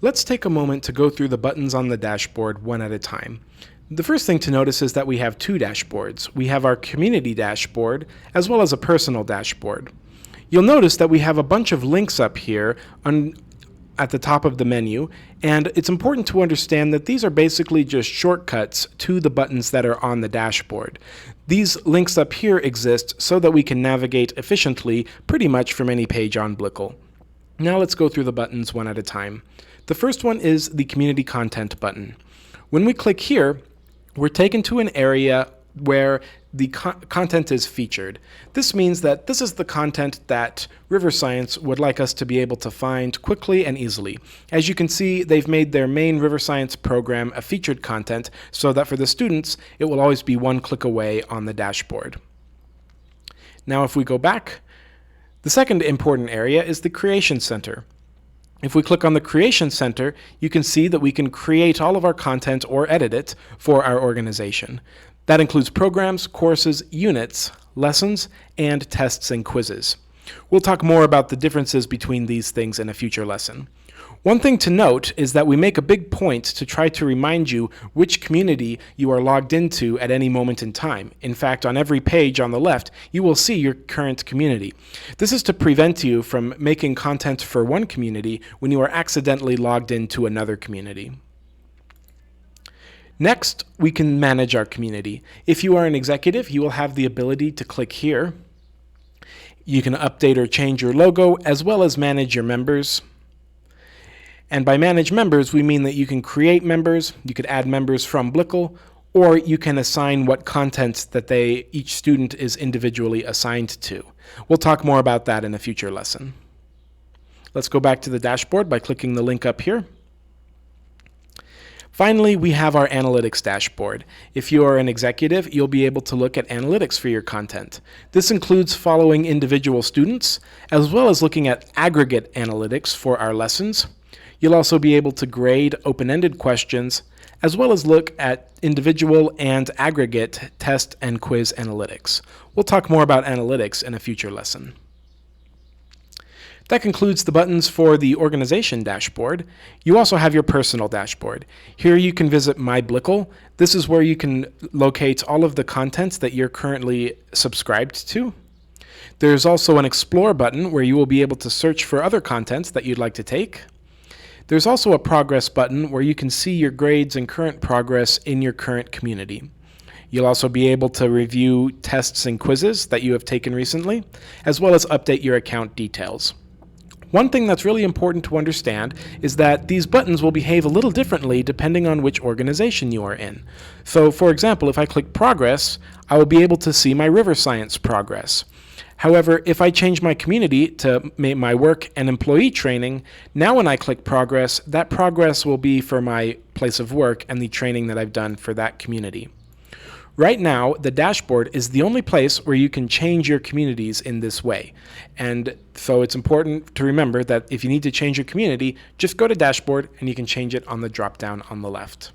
Let's take a moment to go through the buttons on the dashboard one at a time. The first thing to notice is that we have two dashboards. We have our community dashboard as well as a personal dashboard. You'll notice that we have a bunch of links up here at the top of the menu, and it's important to understand that these are basically just shortcuts to the buttons that are on the dashboard. These links up here exist so that we can navigate efficiently pretty much from any page on Blickel. Now let's go through the buttons one at a time. The first one is the Community Content button. When we click here, we're taken to an area where the content is featured. This means that this is the content that River Science would like us to be able to find quickly and easily. As you can see, they've made their main River Science program a featured content so that for the students, it will always be one click away on the dashboard. Now if we go back, the second important area is the Creation Center. If we click on the Creation Center, you can see that we can create all of our content or edit it for our organization. That includes programs, courses, units, lessons, and tests and quizzes. We'll talk more about the differences between these things in a future lesson. One thing to note is that we make a big point to try to remind you which community you are logged into at any moment in time. In fact, on every page on the left, you will see your current community. This is to prevent you from making content for one community when you are accidentally logged into another community. Next, we can manage our community. If you are an executive, you will have the ability to click here. You can update or change your logo as well as manage your members. And by manage members, we mean that you can create members, you could add members from Blickel, or you can assign what content that each student is individually assigned to. We'll talk more about that in a future lesson. Let's go back to the dashboard by clicking the link up here. Finally, we have our analytics dashboard. If you are an executive, you'll be able to look at analytics for your content. This includes following individual students, as well as looking at aggregate analytics for our lessons. You'll also be able to grade open-ended questions, as well as look at individual and aggregate test and quiz analytics. We'll talk more about analytics in a future lesson. That concludes the buttons for the organization dashboard. You also have your personal dashboard. Here you can visit My Blickel. This is where you can locate all of the content that you're currently subscribed to. There's also an Explore button where you will be able to search for other contents that you'd like to take. There's also a Progress button where you can see your grades and current progress in your current community. You'll also be able to review tests and quizzes that you have taken recently, as well as update your account details. One thing that's really important to understand is that these buttons will behave a little differently depending on which organization you are in. So, for example, if I click Progress, I will be able to see my River Science progress. However, if I change my community to my work and employee training, now when I click Progress, that progress will be for my place of work and the training that I've done for that community. Right now, the dashboard is the only place where you can change your communities in this way. And so it's important to remember that if you need to change your community, just go to Dashboard and you can change it on the drop-down on the left.